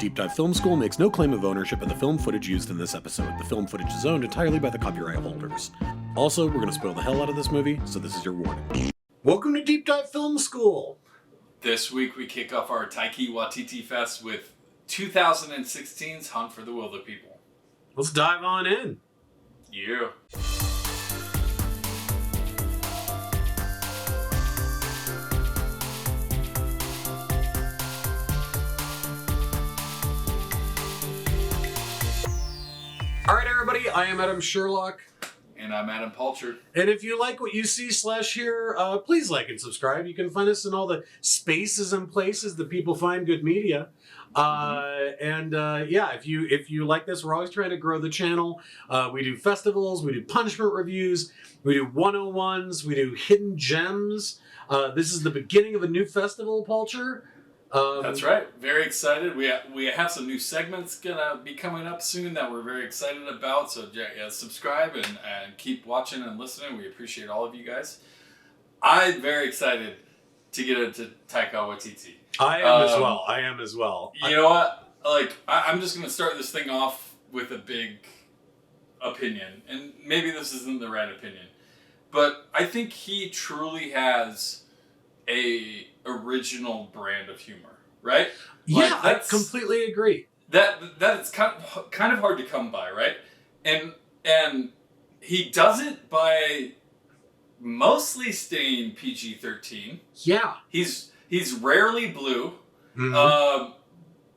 Deep Dive Film School makes no claim of ownership of the film footage used in this episode. The film footage is owned entirely by the copyright holders. Also, we're going to spoil the hell out of this movie, so this is your warning. Welcome to Deep Dive Film School! This week we kick off our Taika Waititi Fest with 2016's Hunt for the Wilderpeople. Let's dive on in. Yeah. Alright everybody, I am Adam Sherlock. And I'm Adam Palcher. And if you like what you see / hear, please like and subscribe. You can find us in all the spaces and places that people find good media. If you like this, we're always trying to grow the channel. We do festivals, we do punishment reviews, we do 101s, we do hidden gems. This is the beginning of a new festival, Palcher. That's right. Very excited. We have some new segments gonna be coming up soon that we're very excited about. So yeah, subscribe and keep watching and listening. We appreciate all of you guys. I'm very excited to get into Taika Waititi. I am as well. You know what? I'm just gonna start this thing off with a big opinion, and maybe this isn't the right opinion, but I think he truly has a original brand of humor, right? Yeah, I completely agree. That it's kind of hard to come by, right? And he does it by mostly staying PG-13. Yeah, he's rarely blue,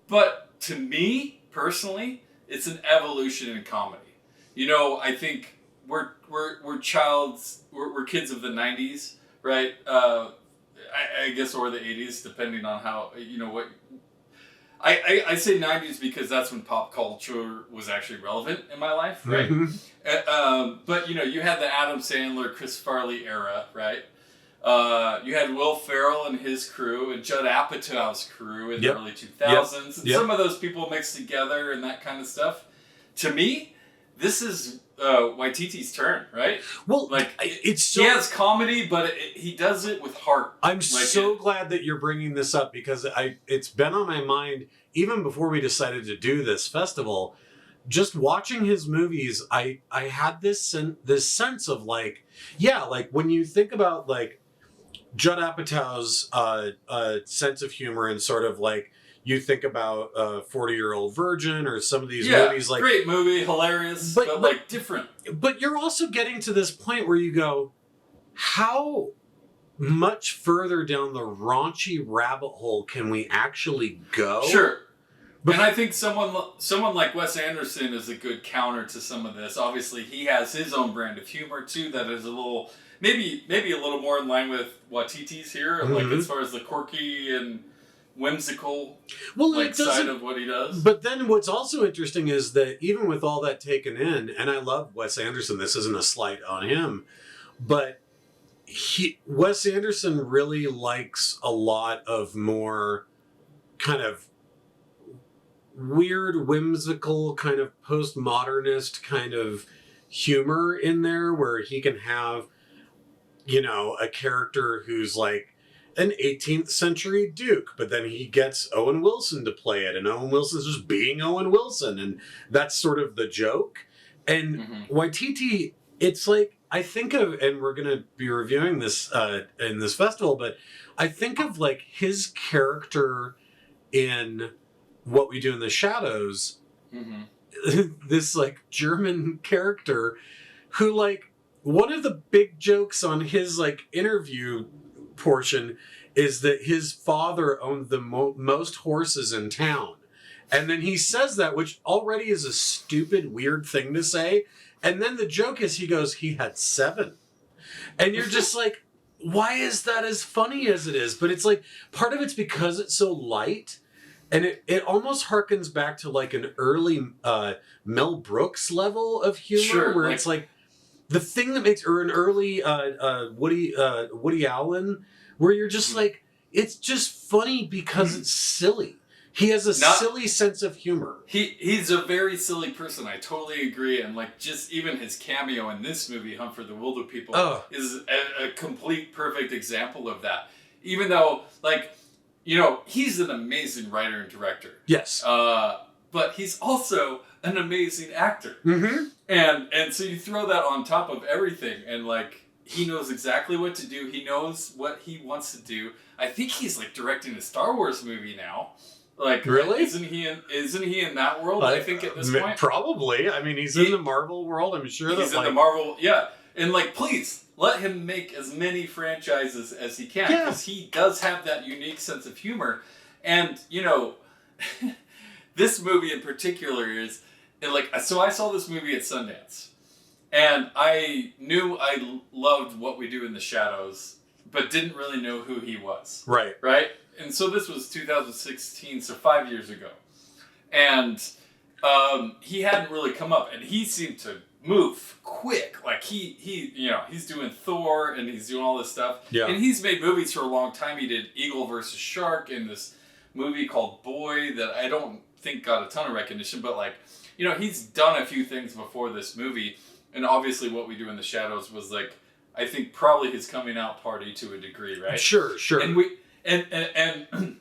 but to me personally, it's an evolution in comedy. You know, I think we're kids of the '90s, right? I guess, or the 80s, depending on how, what... I say 90s because that's when pop culture was actually relevant in my life, right? But, you had the Adam Sandler, Chris Farley era, right? You had Will Ferrell and his crew, and Judd Apatow's crew in the early 2000s. And some of those people mixed together and that kind of stuff. To me, this is... Waititi's turn, right? Well, he has comedy, but he does it with heart. I'm glad that you're bringing this up because it's been on my mind even before we decided to do this festival. Just watching his movies, I had this sense of when you think about Judd Apatow's sense of humor and sort of you think about 40-Year-Old Virgin or some of these movies great movie, hilarious, but different. But you're also getting to this point where you go, how much further down the raunchy rabbit hole can we actually go? Sure. And I think someone like Wes Anderson is a good counter to some of this. Obviously, he has his own brand of humor too that is a little maybe a little more in line with Waititi's here, as far as the quirky and whimsical side of what he does. But then what's also interesting is that even with all that taken in, and I love Wes Anderson, this isn't a slight on him, but Wes Anderson really likes a lot of more kind of weird, whimsical, kind of postmodernist kind of humor in there where he can have, a character who's an 18th century duke, but then he gets Owen Wilson to play it, and Owen Wilson's just being Owen Wilson, and that's sort of the joke. And Waititi, it's I think of, and we're going to be reviewing this in this festival, but I think of his character in What We Do in the Shadows, this German character who one of the big jokes on his interview portion is that his father owned the most horses in town. And then he says that, which already is a stupid, weird thing to say. And then the joke is he goes, he had 7. And you're just why is that as funny as it is? But it's part of it's because it's so light. And it almost harkens back to an early Mel Brooks level of humor where it's the thing that makes, or an early Woody Allen, where you're just it's just funny because it's silly. He has a silly sense of humor. He's a very silly person. I totally agree. And just even his cameo in this movie, Hunt for the Wilderpeople, is a complete perfect example of that. Even though he's an amazing writer and director. Yes. But he's also an amazing actor. Mm-hmm. And so you throw that on top of everything, and like he knows exactly what to do. He knows what he wants to do. I think he's like directing a Star Wars movie now. Like, really? Isn't he in that world? I think at this point, probably. I mean, he's in the Marvel world. I'm sure he's in like, the Marvel. Yeah, and like, please let him make as many franchises as he can, because he does have that unique sense of humor. And this movie in particular is like, so I saw this movie at Sundance, and I knew I loved What We Do in the Shadows, but didn't really know who he was. Right. Right? And so this was 2016, so 5 years ago. And he hadn't really come up, and he seemed to move quick. Like he's doing Thor, and he's doing all this stuff. Yeah. And he's made movies for a long time. He did Eagle versus Shark in this movie called Boy that I don't think got a ton of recognition, but like, he's done a few things before this movie. And obviously What We Do in the Shadows was like, I think probably his coming out party to a degree, right? Sure. And and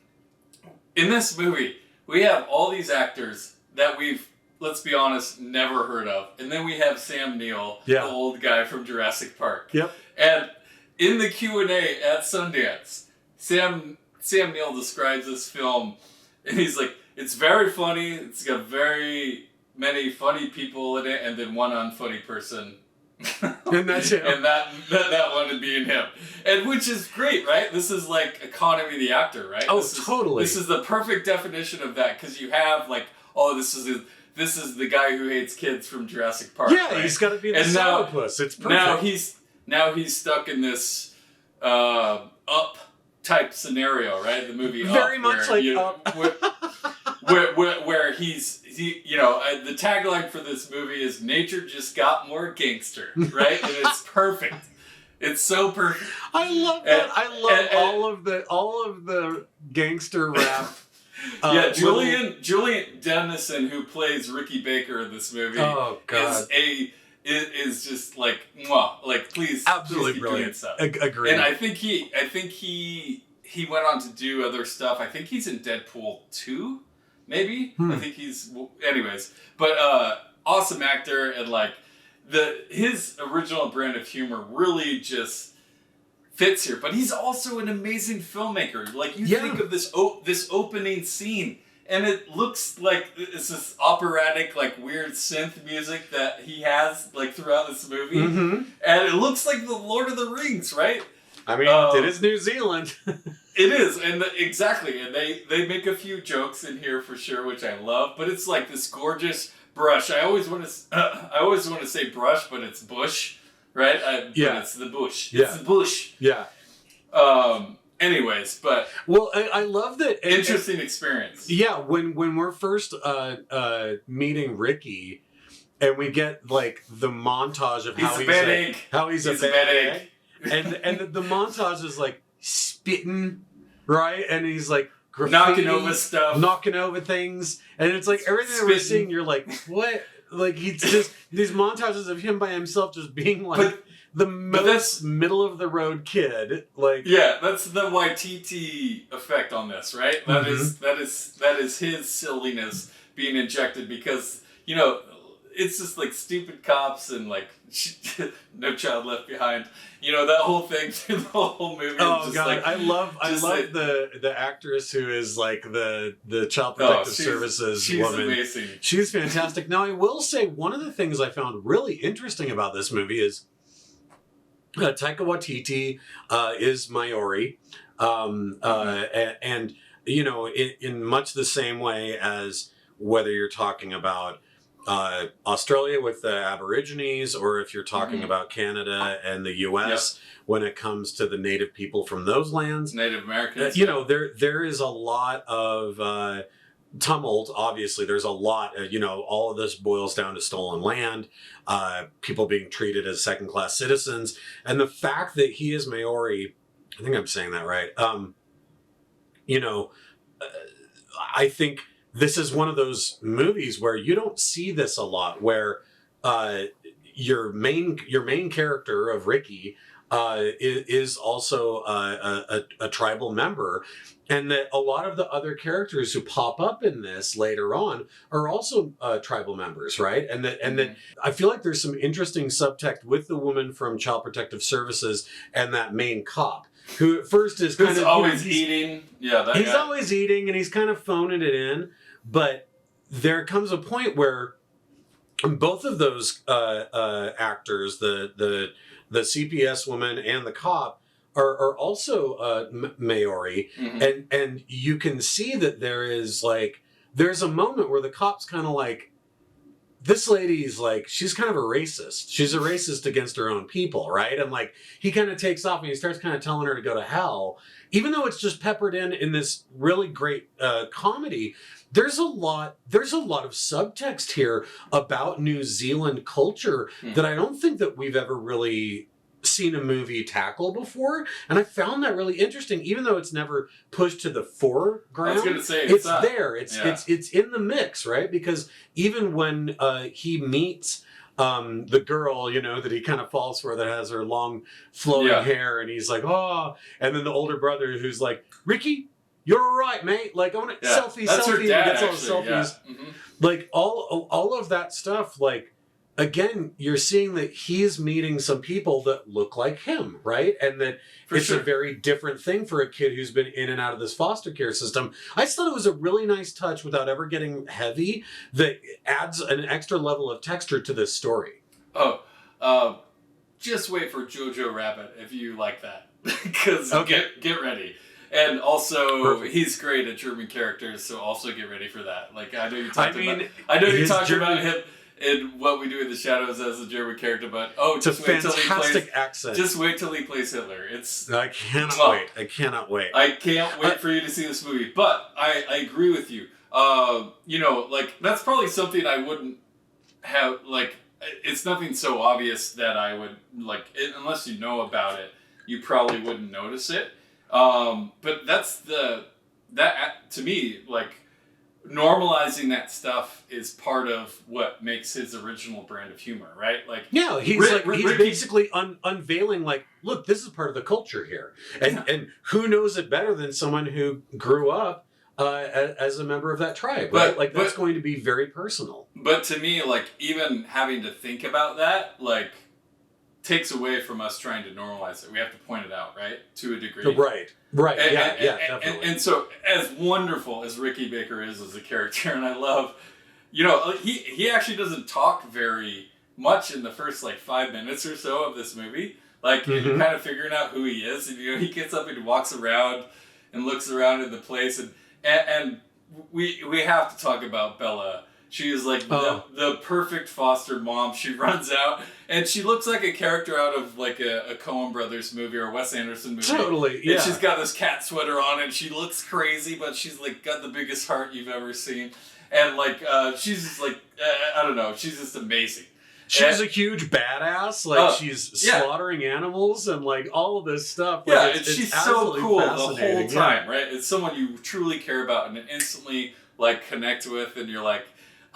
in this movie, we have all these actors that we've, let's be honest, never heard of. And then we have Sam Neill, the old guy from Jurassic Park. Yep. And in the Q&A at Sundance, Sam Neill describes this film, and he's like, it's very funny, it's got very many funny people in it, and then one unfunny person. And that's him. And that one would be in him. And which is great, right? This is like economy of the actor, right? Oh, Totally. This is the perfect definition of that, because you have like, this is the guy who hates kids from Jurassic Park. Yeah, right? he's got to be the sourpuss. It's perfect. Now he's stuck in this Up type scenario, right? The movie very Up, much where, like Up. where he the tagline for this movie is "Nature just got more gangster," right? And it's perfect. It's so perfect. I love that. I love all of the gangster rap. Julian Dennison, who plays Ricky Baker in this movie, is just like, mwah, like please, absolutely keep brilliant doing stuff. Agreed. And I think he went on to do other stuff. I think he's in Deadpool 2, maybe. I think anyways. But awesome actor, and like his original brand of humor really just fits here. But he's also an amazing filmmaker. Like you think of this opening scene, and it looks like it's this operatic, like weird synth music that he has like throughout this movie, and it looks like the Lord of the Rings, right? I mean, it is New Zealand. It is, and exactly, and they make a few jokes in here for sure, which I love. But it's like this gorgeous brush. I always want to say brush, but it's bush, right? But it's the bush. Yeah. It's the bush. Yeah. Anyways, but I love that. Interesting experience. Yeah, when we're first meeting Ricky, and we get like the montage of how he's a bad egg. And the montage is like spitting, right? And he's like knocking over stuff, knocking over things, and it's like everything that we're seeing. You're like, what? Like he's just these montages of him by himself, just being like the most middle of the road kid. Like that's the Waititi effect on this, right? That is his silliness being injected, because it's just like stupid cops and like No Child Left Behind. That whole thing through the whole movie. Oh god, like, I love the actress who is like the Child Protective Services woman. She's amazing. She's fantastic. Now I will say one of the things I found really interesting about this movie is Taika Waititi is Maori, and in much the same way as whether you're talking about Australia with the Aborigines, or if you're talking about Canada and the U.S. when it comes to the native people from those lands, Native Americans. There is a lot of tumult. Obviously, there's a lot. All of this boils down to stolen land, people being treated as second-class citizens, and the fact that he is Maori. I think I'm saying that right. I think this is one of those movies where you don't see this a lot, where your main character of Ricky is also a tribal member, and that a lot of the other characters who pop up in this later on are also tribal members, right? And that I feel like there's some interesting subtext with the woman from Child Protective Services and that main cop, who at first is kind of always eating. Yeah, that he's guy. always eating, and he's kind of phoning it in. But there comes a point where both of those actors, the CPS woman and the cop, are also Maori, and you can see that there's a moment where the cop's kind of like, this lady's like, she's kind of a racist. She's a racist against her own people, right? And like, he kind of takes off and he starts kind of telling her to go to hell, even though it's just peppered in this really great comedy. There's a lot of subtext here about New Zealand culture that I don't think that we've ever really seen a movie tackle before, and I found that really interesting, even though it's never pushed to the foreground. I was gonna say it's there. It's in the mix, right? Because even when he meets the girl, that he kind of falls for, that has her long flowing hair, and he's like, oh, and then the older brother who's like, Ricky, you're all right, mate. Like, I want to selfie, That's her dad, and gets all the selfies. Yeah. Mm-hmm. Like all of that stuff, like, again, you're seeing that he's meeting some people that look like him, right? And that it's a very different thing for a kid who's been in and out of this foster care system. I just thought it was a really nice touch without ever getting heavy that adds an extra level of texture to this story. Oh, just wait for Jojo Rabbit if you like that. Because get ready. And also, he's great at German characters, so also get ready for that. Like, I know you talked about him in What We Do in the Shadows as a German character, but it's a fantastic accent. Just wait till he plays Hitler. I cannot wait. I cannot wait. I can't wait for you to see this movie. But I agree with you. That's probably something I wouldn't have, like, it's nothing so obvious that I would, like, unless you know about it, you probably wouldn't notice it. But that's that to me, like, normalizing that stuff is part of what makes his original brand of humor, right? Like, yeah, he's basically unveiling, like, look, this is part of the culture here, and who knows it better than someone who grew up as a member of that tribe, right? Like, that's going to be very personal. But to me, like, even having to think about that, like, takes away from us trying to normalize it. We have to point it out, right? To a degree. Right. Definitely. And so, as wonderful as Ricky Baker is as a character, and I love, he actually doesn't talk very much in the first, like, 5 minutes or so of this movie. Like, you're kind of figuring out who he is, and, he gets up and he walks around and looks around in the place, and we have to talk about Bella. She is like the perfect foster mom. She runs out, and she looks like a character out of, like, a Coen Brothers movie or a Wes Anderson movie. Totally, yeah. And she's got this cat sweater on, and she looks crazy, but she's, like, got the biggest heart you've ever seen. And, like, she's just, like, I don't know, she's just amazing. She's a huge badass. Like, she's slaughtering animals and, like, all of this stuff. Like, yeah, and she's so cool the whole time, right? It's someone you truly care about and instantly, like, connect with, and you're like,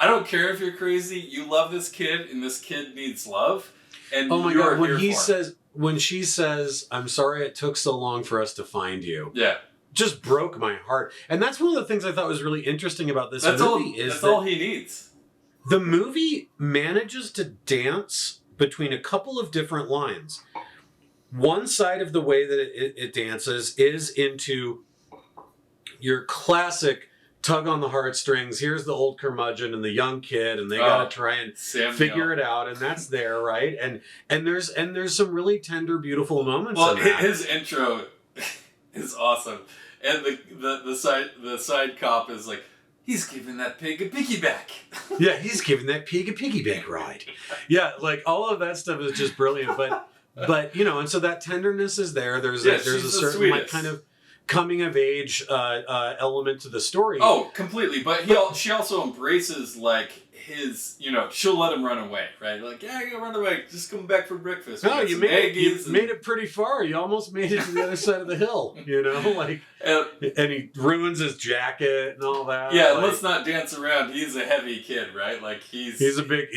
I don't care if you're crazy. You love this kid, and this kid needs love. And oh my god, when she says, "I'm sorry it took so long for us to find you," just broke my heart. And that's one of the things I thought was really interesting about this movie. That's all he needs. The movie manages to dance between a couple of different lines. One side of the way that it dances is into your classic tug on the heartstrings. Here's the old curmudgeon and the young kid, and they got to try and figure it out, and that's there, right? And there's some really tender, beautiful moments. Well, in that. His intro is awesome, and the side cop is like, he's giving that pig a piggyback. Yeah, he's giving that pig a piggyback ride. Yeah, like, all of that stuff is just brilliant. But and so that tenderness is there. There's a certain, like, kind of coming of age element to the story. Oh, completely. But she also embraces, like, his, she'll let him run away, right? Like, yeah, you run away. Just come back for breakfast. No, you made it pretty far. You almost made it to the other side of the hill, like, and he ruins his jacket and all that. Yeah, like, let's not dance around. He's a heavy kid, right? Like, he's a big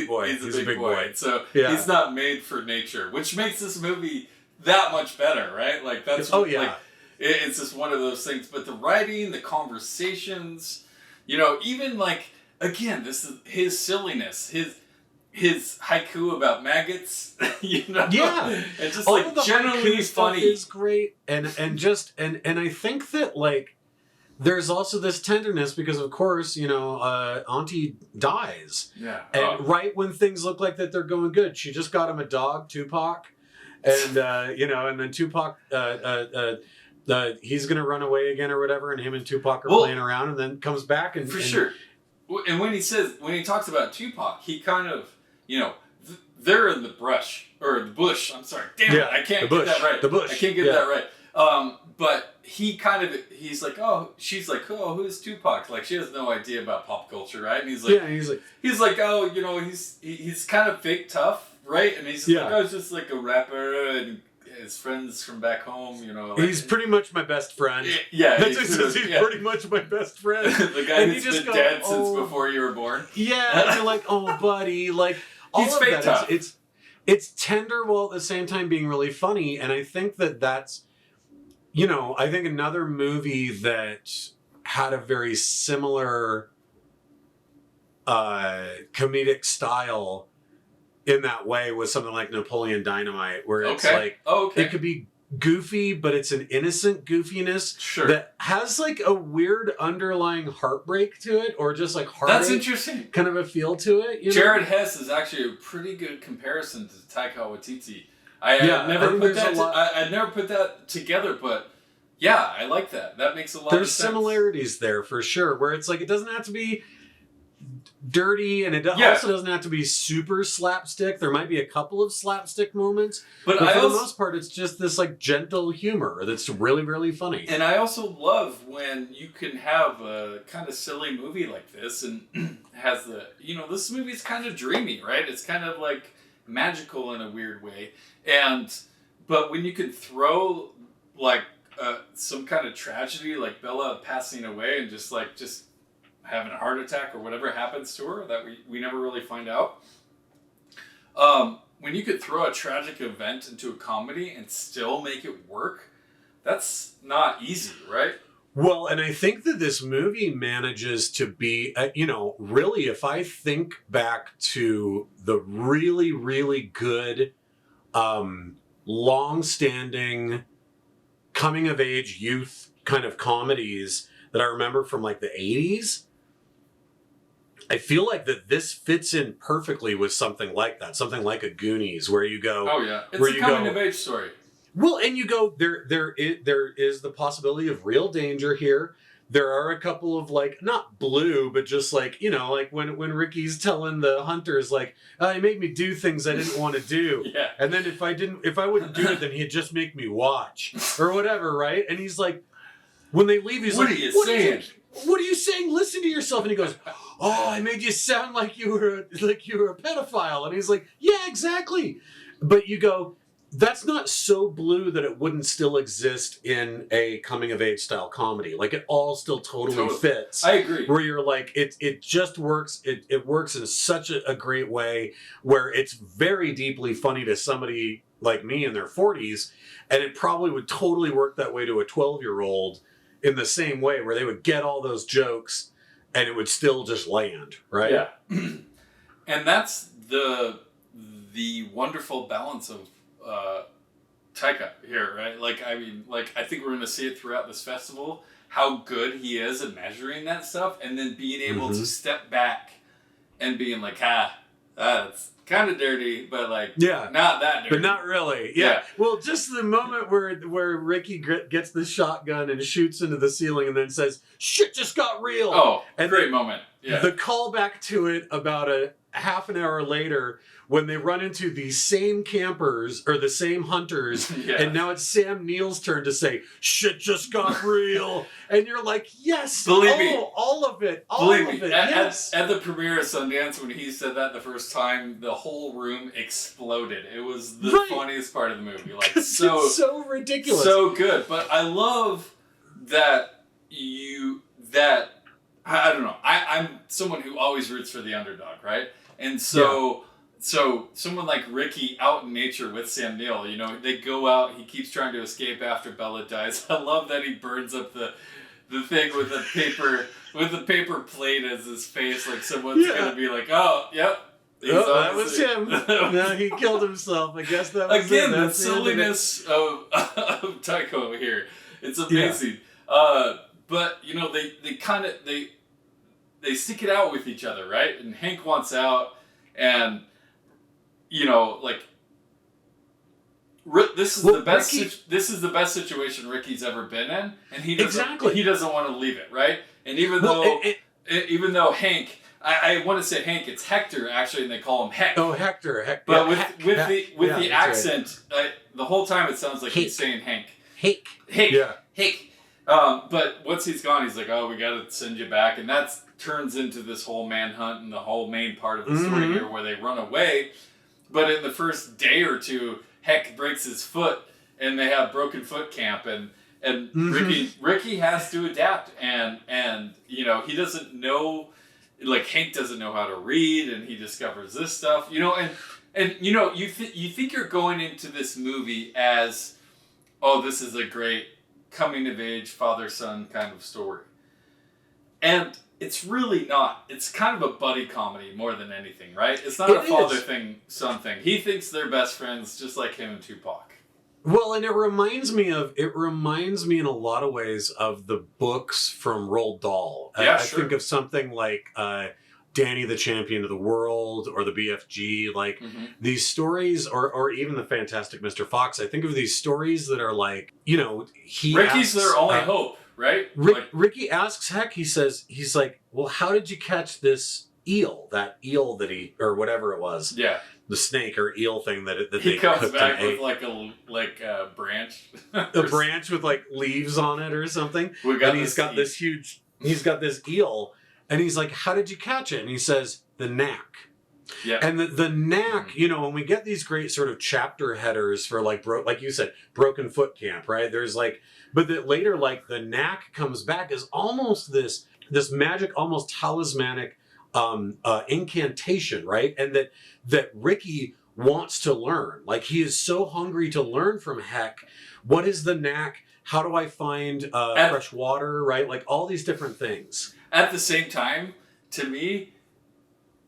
boy. He's a big boy. So he's not made for nature, which makes this movie that much better, right? Like that's Oh, yeah. like it's just one of those things. But the writing, the conversations, even like again, this is his silliness, his haiku about maggots, Yeah. and just All like of the generally haiku stuff funny. is great, and I think that like there's also this tenderness because of course Auntie dies, Yeah. and right when things look like that they're going good, she just got him a dog, Tupac, and and then Tupac he's gonna run away again or whatever, and him and Tupac are playing around, and then comes back and sure. And when he talks about Tupac, he kind of they're in the brush or the bush. I'm sorry, damn it, I can't get that right. The bush. I can't get that right. But he's like, oh, she's like, oh, who's Tupac? Like she has no idea about pop culture, right? And he's like, oh, he's kind of fake tough, right? And he's like, oh, it's just like a rapper and his friends from back home, like, he's pretty much my best friend. Yeah, he's pretty much my best friend. The guy who's been dead since before you were born. Yeah, and you're like, oh, buddy, like all he's of fake that. tough. It's tender while at the same time being really funny, and I think that's, I think another movie that had a very similar comedic style in that way was something like Napoleon Dynamite, where it's like it could be goofy, but it's an innocent goofiness that has like a weird underlying heartbreak to it, or just like heartache. That's interesting. Kind of a feel to it. Jared Hess is actually a pretty good comparison to Taika Waititi. I'd never put that together, but yeah, I like that. That makes a lot of sense. There's similarities there for sure, where it's like it doesn't have to be dirty, and it also doesn't have to be super slapstick. There might be a couple of slapstick moments, but for the most part, it's just this like gentle humor that's really, really funny. And I also love when you can have a kind of silly movie like this, and has this movie's kind of dreamy, right? It's kind of like magical in a weird way, but when you can throw like some kind of tragedy, like Bella passing away, and just having a heart attack or whatever happens to her that we never really find out. When you could throw a tragic event into a comedy and still make it work, that's not easy, right? Well, and I think that this movie manages to be, really, if I think back to the really, really good, long-standing, coming-of-age youth kind of comedies that I remember from like the 80s, I feel like that this fits in perfectly with something like that, something like a Goonies, where you go. Oh yeah, it's a coming of age story. Well, and you go there is the possibility of real danger here. There are a couple of like not blue, but just like like when Ricky's telling the hunters like, he made me do things I didn't want to do, and then if I wouldn't do it, then he'd just make me watch or whatever, right? And he's like, when they leave, he's what like, are you saying? What are you saying? Listen to yourself. And he goes, oh, I made you sound like you were a pedophile. And he's like, yeah, exactly. But you go, that's not so blue that it wouldn't still exist in a coming of age style comedy. Like it all still totally fits. I agree. Where you're like, it just works. It works in such a great way where it's very deeply funny to somebody like me in their 40s. And it probably would totally work that way to a 12-year-old in the same way, where they would get all those jokes and it would still just land, right? Yeah. And that's the wonderful balance of Taika here, right? Like, I mean, like, I think we're going to see it throughout this festival, how good he is at measuring that stuff, and then being able to step back and being like, it's kind of dirty, but like, not that dirty. But not really. Yeah. Well, just the moment where Ricky gets the shotgun and shoots into the ceiling and then says, shit just got real. Oh, and great moment. Yeah. The callback to it about a half an hour later when they run into the same campers or the same hunters, and now it's Sam Neill's turn to say, shit just got real. And you're like, yes, believe me, all of it. Yes. At the premiere of Sundance, when he said that the first time, the whole room exploded. It was the funniest part of the movie. Like, so ridiculous. So good. But I love that I don't know. I'm someone who always roots for the underdog, right? And so so someone like Ricky out in nature with Sam Neill, you know, they go out. He keeps trying to escape after Bella dies. I love that he burns up the thing with the paper plate as his face, like someone's gonna be like, oh, yep. That was him. No, he killed himself. I guess that was again the silliness of Taika over here. It's amazing. But you know, they kind of they stick it out with each other, right? And Hank wants out, and you know, like this is the best. This is the best situation Ricky's ever been in, and he doesn't want to leave it, right? And even though Hank. I want to say Hank. It's Hector actually, and they call him Heck. Oh, Hector. But with the accent, right. The whole time it sounds like he's saying Hank. Hank. Yeah. Hank. But once he's gone, he's like, "Oh, we got to send you back," and that turns into this whole manhunt and the whole main part of the story here, where they run away. But in the first day or two, Heck breaks his foot, and they have broken foot camp, and Ricky has to adapt, and you know, he doesn't know. Like Hank doesn't know how to read, and he discovers this stuff, you know, and you know, you think you're going into this movie as, oh, this is a great coming of age father-son kind of story, and it's really not. It's kind of a buddy comedy more than anything, right? It's not a father-son thing. He thinks they're best friends, just like him and Tupac. Well, and it reminds me in a lot of ways of the books from Roald Dahl. Yeah, I think of something like Danny the Champion of the World or the BFG, like these stories, or even the Fantastic Mr. Fox. I think of these stories that are like, you know, Ricky's their only hope, right? Ricky asks Heck, he's like, well, how did you catch this eel? That eel that or whatever it was. Yeah. The snake or eel thing that he comes back with like a branch, a branch with like leaves on it or something. He's got this eel, and he's like, "How did you catch it?" And he says, "The knack." Yeah. And the knack, you know, when we get these great sort of chapter headers for like you said, broken foot camp, right? There's like, but that later, like the knack comes back as almost this magic, almost talismanic incantation, right? And that Ricky wants to learn. Like he is so hungry to learn from Heck. What is the knack? How do I find fresh water, right? Like all these different things. At the same time, to me,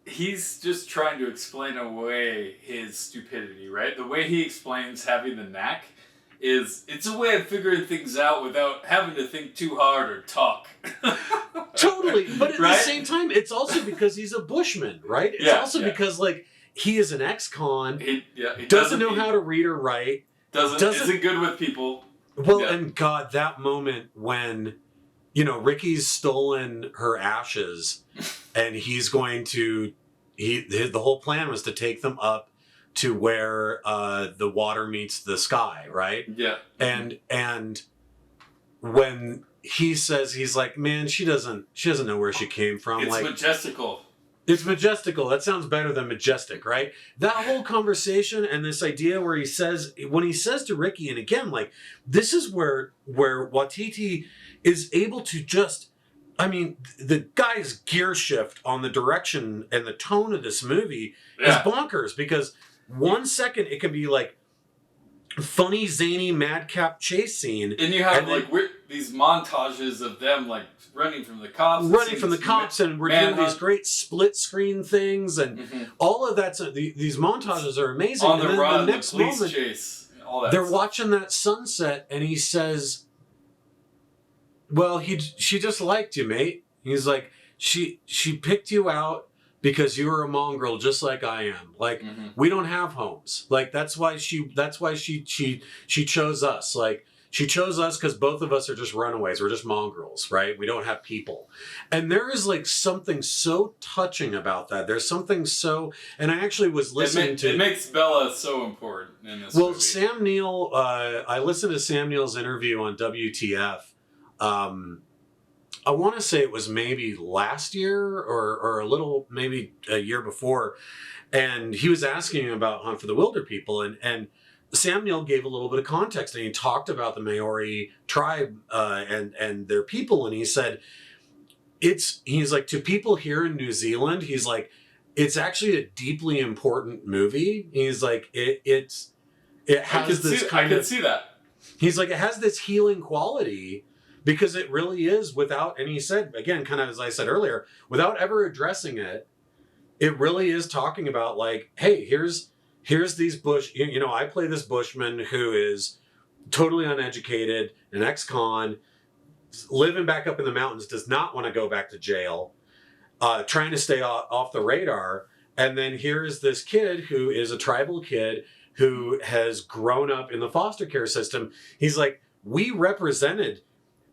he's just trying to explain away his stupidity, right? The way he explains having the knack it's a way of figuring things out without having to think too hard or talk. Totally. But at the same time, it's also because he's a bushman, right? It's also because like he is an ex-con. He doesn't know how to read or write. Isn't good with people. Well, and God, that moment when, you know, Ricky's stolen her ashes and he's going to, the whole plan was to take them up to where the water meets the sky, right? Yeah. And when he says, he's like, man, she doesn't know where she came from. It's like majestical. It's majestical. That sounds better than majestic, right? That whole conversation and this idea where when he says to Ricky, and again, like this is where Waititi is able to just, I mean, the guy's gear shift on the direction and the tone of this movie is bonkers, because 1 second it can be like funny, zany, madcap chase scene, and you have these montages of them like running from the cops, and we're doing these great split screen things, and all of that. These montages are amazing. On the and then run, the next police moment, chase, all that. They're watching that sunset, and he says, "Well, she just liked you, mate." He's like, "She picked you out because you were a mongrel just like I am. Like we don't have homes. Like that's why she chose us. Like she chose us because both of us are just runaways. We're just mongrels, right? We don't have people." And there is like something so touching about that. There's something so, and I actually was listening it makes Bella so important in this movie. Sam Neill, I listened to Sam Neill's interview on WTF. I want to say it was maybe last year or a little, maybe a year before. And he was asking about Hunt for the Wilderpeople. And Sam Neill gave a little bit of context, and he talked about the Maori tribe and their people. And he said, he's like, to people here in New Zealand, he's like, it's actually a deeply important movie. He's like, it has this I can see that. He's like, it has this healing quality because it really is without, and he said, again, kind of as I said earlier, without ever addressing it, it really is talking about like, hey, here's these I play this bushman who is totally uneducated, an ex-con, living back up in the mountains, does not want to go back to jail, trying to stay off the radar. And then here's this kid who is a tribal kid who has grown up in the foster care system. He's like, we represented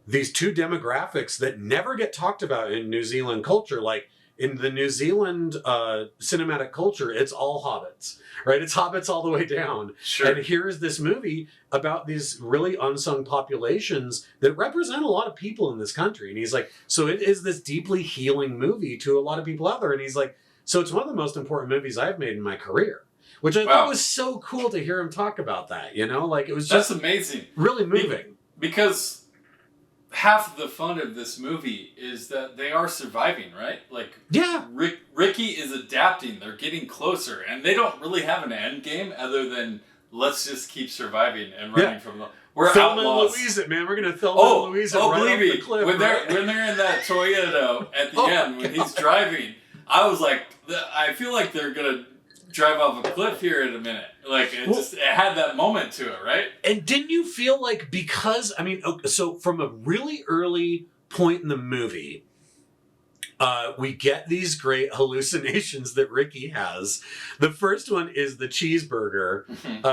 these two demographics that never get talked about in New Zealand culture. Like in the New Zealand cinematic culture, it's all hobbits, right? It's hobbits all the way down. Sure. And here is this movie about these really unsung populations that represent a lot of people in this country. And he's like, so it is this deeply healing movie to a lot of people out there. And he's like, so it's one of the most important movies I've made in my career. Which I thought was so cool to hear him talk about that, Like, it was just... That's amazing. Really moving. Because half the fun of this movie is that they are surviving, right? Like, yeah. Ricky is adapting. They're getting closer. And they don't really have an end game other than, let's just keep surviving and running from them. We're Thelma outlaws. and Louise it, man. We're going to Thelma and Louise it right off the cliff. When they're in that Toyota at the end, when he's driving, I was like, I feel like they're going to drive off a cliff here in a minute. Like, it had that moment to it, right? And didn't you feel like, because, so from a really early point in the movie, we get these great hallucinations that Ricky has. The first one is the cheeseburger,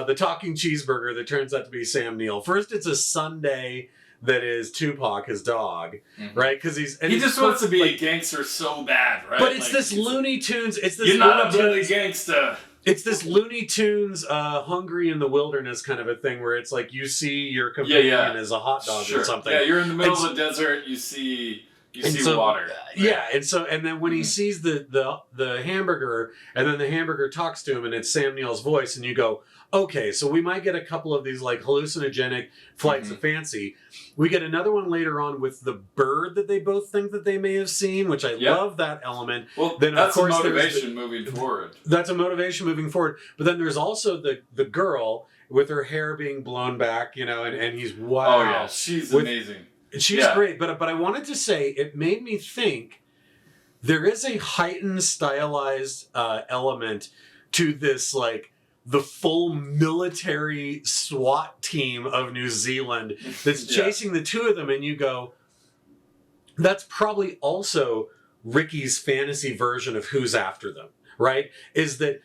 the talking cheeseburger that turns out to be Sam Neill. First, it's a Sunday that is Tupac, his dog, right? Because he just wants to be a gangster so bad, right? But it's this Looney Tunes. It's this you're not a bloody gangster. It's this Looney Tunes, hungry in the wilderness kind of a thing, where it's like you see your companion as a hot dog or something. Yeah, you're in the middle of the desert. You see water. Yeah, and then when he sees the hamburger, and then the hamburger talks to him, and it's Sam Neill's voice, and you go, okay, so we might get a couple of these like hallucinogenic flights of fancy. We get another one later on with the bird that they both think that they may have seen, which I love that element. Well, then that's of course, a motivation moving forward. That's a motivation moving forward. But then there's also the girl with her hair being blown back, and he's wow. Oh yeah, she's amazing. She's great. But I wanted to say, it made me think there is a heightened stylized element to this, like, the full military SWAT team of New Zealand that's chasing the two of them, and you go, that's probably also Ricky's fantasy version of who's after them, right? Is that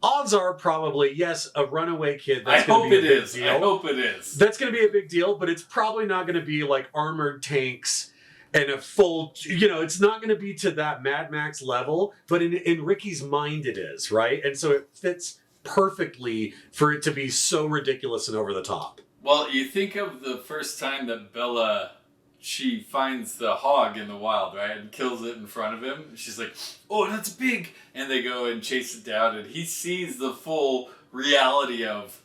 odds are probably, yes, a runaway kid, that's going to be a big deal. I hope it is. That's going to be a big deal, but it's probably not going to be like armored tanks and a full, it's not going to be to that Mad Max level, but in Ricky's mind it is, right? And so it fits perfectly for it to be so ridiculous and over the top. Well, you think of the first time that Bella, she finds the hog in the wild, right, and kills it in front of him. She's like, oh, that's big. And they go and chase it down, and he sees the full reality of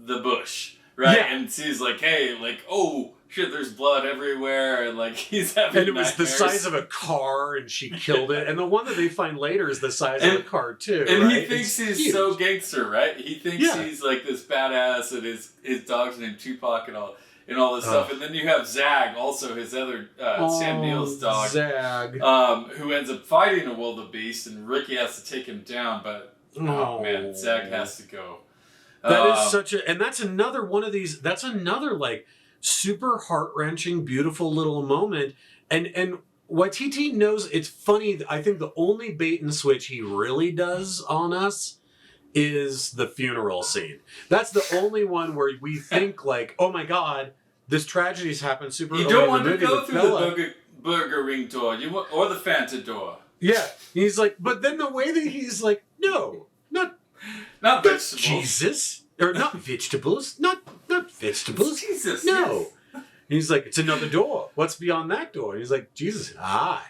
the bush, right? Yeah. And sees like, hey, like, oh, shit, there's blood everywhere, and like he's having and it was nightmares. The size of a car, and she killed it. And the one that they find later is the size of a car too. And right? He thinks he's huge. So gangster, right? He thinks he's like this badass, and his dog's named Tupac and all this stuff. And then you have Zag, also his other Sam Neill's dog, Zag, who ends up fighting a wildebeest, and Ricky has to take him down. But oh man, Zag has to go. That is such a, and that's another one of these. That's another like super heart-wrenching, beautiful little moment. And Waititi knows, it's funny, I think the only bait and switch he really does on us is the funeral scene. That's the only one where we think like, oh my god, this tragedy's happened super early in the movie. You don't want to go through the burger ring door, or the Fanta door. Yeah, he's like, but then the way that he's like, no, not vegetables. Jesus. Or not vegetables. Not vegetables. It's Jesus. No. Yes. And he's like, it's another door. What's beyond that door? And he's like, Jesus.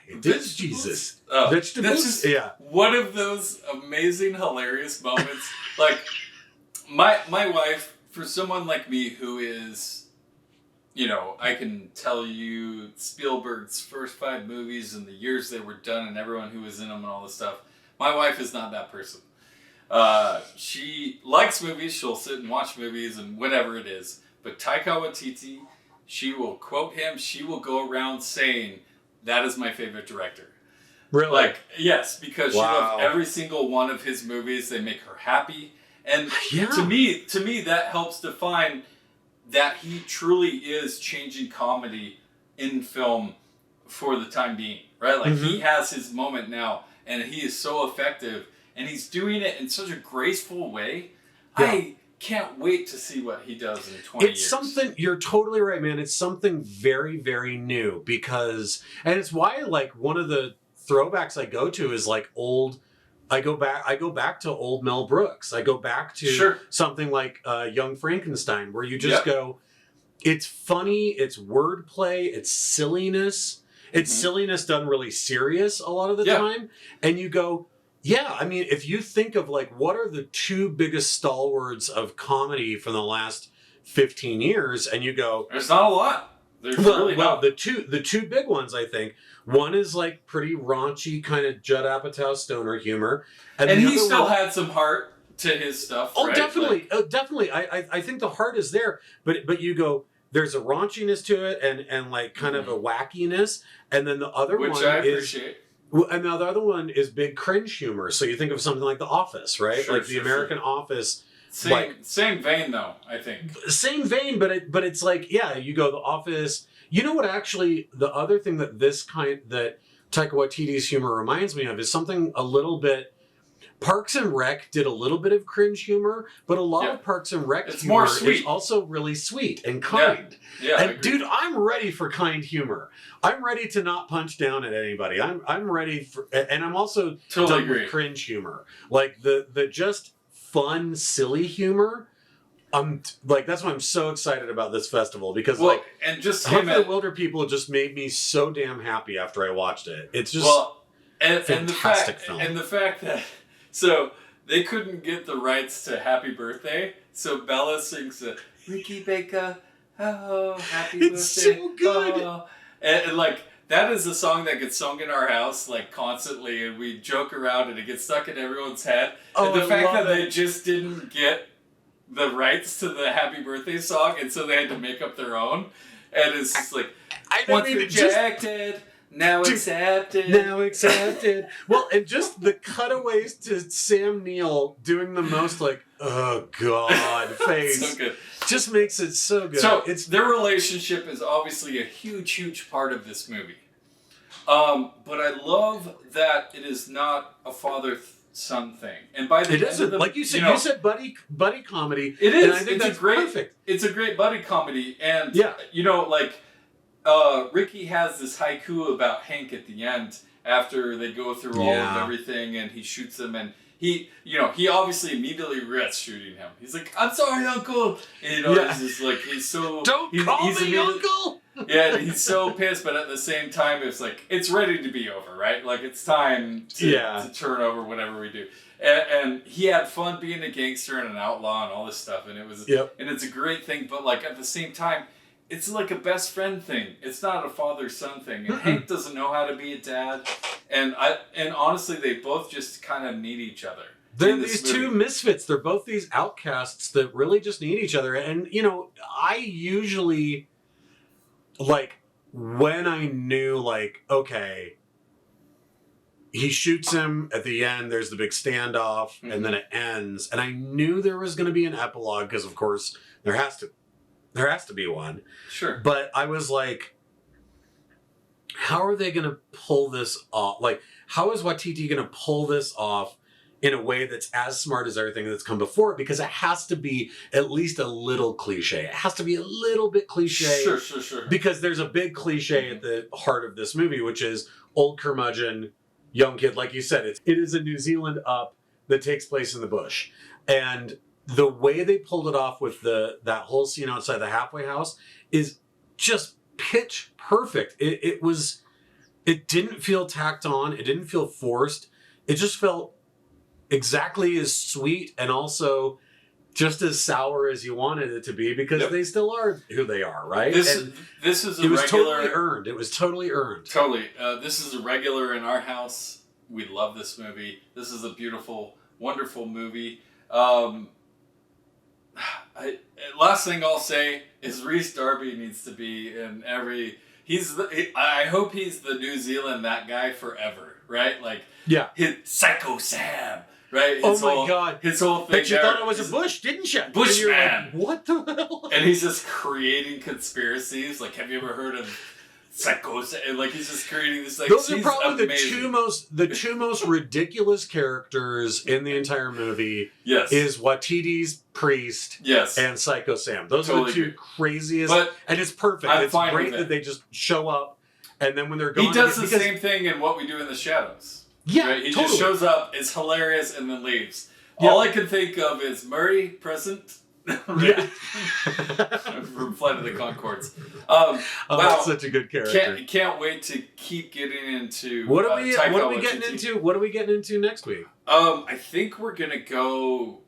It is Jesus. Oh, vegetables? That's just one of those amazing, hilarious moments. Like, my wife, for someone like me who is, I can tell you Spielberg's first 5 movies and the years they were done and everyone who was in them and all this stuff. My wife is not that person. She likes movies. She'll sit and watch movies and whatever it is. But Taika Waititi, she will quote him. She will go around saying, that is my favorite director. Really? Like, yes, because Wow. she loves every single one of his movies. They make her happy. And Yeah. to me, that helps define that he truly is changing comedy in film for the time being, right? Like, he has his moment now, and he is so effective, and he's doing it in such a graceful way. Yeah. I can't wait to see what he does in 20 years. It's something, you're totally right, man. It's something very, very new because, and it's why, like, one of the throwbacks I go to is like I go back to old Mel Brooks. I go back to something like Young Frankenstein, where you just go, it's funny, it's wordplay, it's silliness. It's silliness done really serious a lot of the time. And you go, yeah, I mean, if you think of like, what are the two biggest stalwarts of comedy from the last 15 years? And you go, there's not a lot. There's really not. the two big ones, I think. One is like pretty raunchy kind of Judd Apatow stoner humor. And he still had some heart to his stuff. Oh, right? definitely. Definitely. I think the heart is there, but you go, there's a raunchiness to it and like kind of a wackiness. And then the other Which one I appreciate. And the other one is big cringe humor. So you think of something like The Office, right? Like the American Office. Same vein, though, I think. Same vein, but it's like, yeah, you go The Office. You know what? Actually, the other thing that that Taika Waititi's humor reminds me of is something a little bit. Parks and Rec did a little bit of cringe humor, but a lot of Parks and Rec humor is also really sweet and kind. Yeah, and dude, I'm ready for kind humor. I'm ready to not punch down at anybody. I'm ready for, and I'm also done with cringe humor, like the just fun, silly humor. Like, that's why I'm so excited about this festival, because and just Hunt For The Wilderpeople just made me so damn happy after I watched it. It's just fantastic film. And the fact that so they couldn't get the rights to Happy Birthday, so Bella sings Ricky Baker, oh, happy birthday. It's so good. Oh. And like, that is a song that gets sung in our house like constantly, and we joke around and it gets stuck in everyone's head. Oh, and the fact that they just didn't get the rights to the Happy Birthday song, and so they had to make up their own. And it's just like, once rejected, now accepted. Now accepted. Well, and just the cutaways to Sam Neill doing the most like, oh God face. So good. Just makes it so good. So their relationship is obviously a huge, huge part of this movie. But I love that it is not a father-son thing. And by the it isn't. Like you said, you said buddy comedy. It is. And I think that's perfect. It's a great buddy comedy. And, Ricky has this haiku about Hank at the end after they go through all of everything, and he shoots him, and he obviously immediately regrets shooting him. He's like, I'm sorry, Uncle. And, he's just like, he's so... Don't call me Uncle! Yeah, he's so pissed, but at the same time, it's like, it's ready to be over, right? Like, it's time to turn over whatever we do. And he had fun being a gangster and an outlaw and all this stuff, and it was, and it's a great thing, but like, at the same time, it's like a best friend thing. It's not a father-son thing. And Hank doesn't know how to be a dad. And honestly, they both just kind of need each other. They're these two misfits. They're both these outcasts that really just need each other. And, I usually, like, when I knew, like, okay, he shoots him at the end, there's the big standoff, and then it ends. And I knew there was going to be an epilogue because, of course, there has to be one. Sure. But I was like, how are they going to pull this off? Like, how is Waititi going to pull this off in a way that's as smart as everything that's come before it? Because it has to be at least a little cliche. It has to be a little bit cliche. Sure. Because there's a big cliche at the heart of this movie, which is old curmudgeon, young kid. Like you said, it is a New Zealand up that takes place in the bush. And the way they pulled it off with that whole scene outside the halfway house is just pitch perfect. It didn't feel tacked on. It didn't feel forced. It just felt exactly as sweet and also just as sour as you wanted it to be, because they still are who they are, right? This is a regular. Totally earned. It was totally earned. Totally. This is a regular in our house. We love this movie. This is a beautiful, wonderful movie. Last thing I'll say is Rhys Darby needs to be in every. I hope he's the New Zealand that guy forever, right? Like, his Psycho Sam, right? Oh my God, his whole thing. But you thought it was a bush, didn't you? Bushman. Like, what the hell? And he's just creating conspiracies. Like, have you ever heard of Psycho Sam? Like, he's just creating this. Like, those are probably the two most ridiculous characters in the entire movie. Yes, is Waititi's priest. Yes, and Psycho Sam. Those are the two craziest. And it's perfect. It's great that they just show up, and then when they're gone, he does the same thing in What We Do in the Shadows. Yeah, right? He totally. just shows up, is hilarious, and then leaves. Yeah. All I can think of is Murray present. Yeah. From Flight of the Conchords. Wow, that's such a good character. Can't wait to keep getting into. What are we getting into? What are we getting into next week? I think we're gonna go.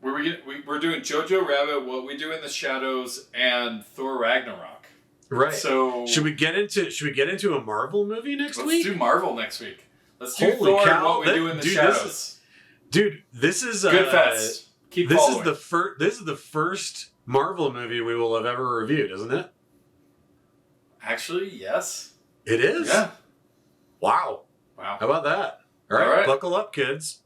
We're doing Jojo Rabbit, What We Do in the Shadows, and Thor Ragnarok. Right. So should we get into a Marvel movie next week? Let's do Marvel next week. Let's do Holy Thor cow, and What We Do in the Shadows. This is good fest. Keep following. This is the first Marvel movie we will have ever reviewed, isn't it? Actually, yes. It is? Yeah. Wow. How about that? All right. Buckle up, kids.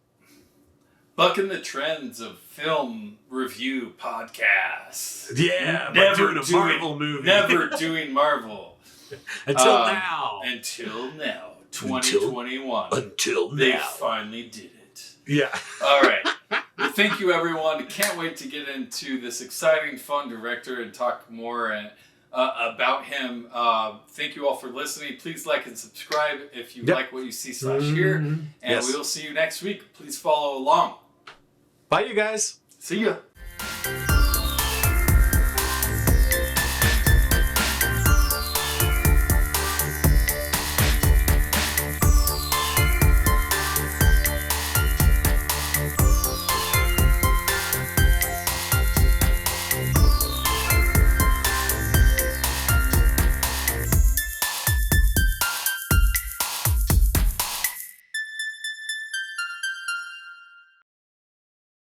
Bucking the trends of film review podcasts. Yeah, never doing a Marvel movie. Never doing Marvel. Until now. 2021. Until now. They finally did it. Yeah. All right. Well, thank you, everyone. Can't wait to get into this exciting, fun director and talk more about him. Thank you all for listening. Please like and subscribe if you like what you see / hear. And we will see you next week. Please follow along. Bye, you guys. See ya.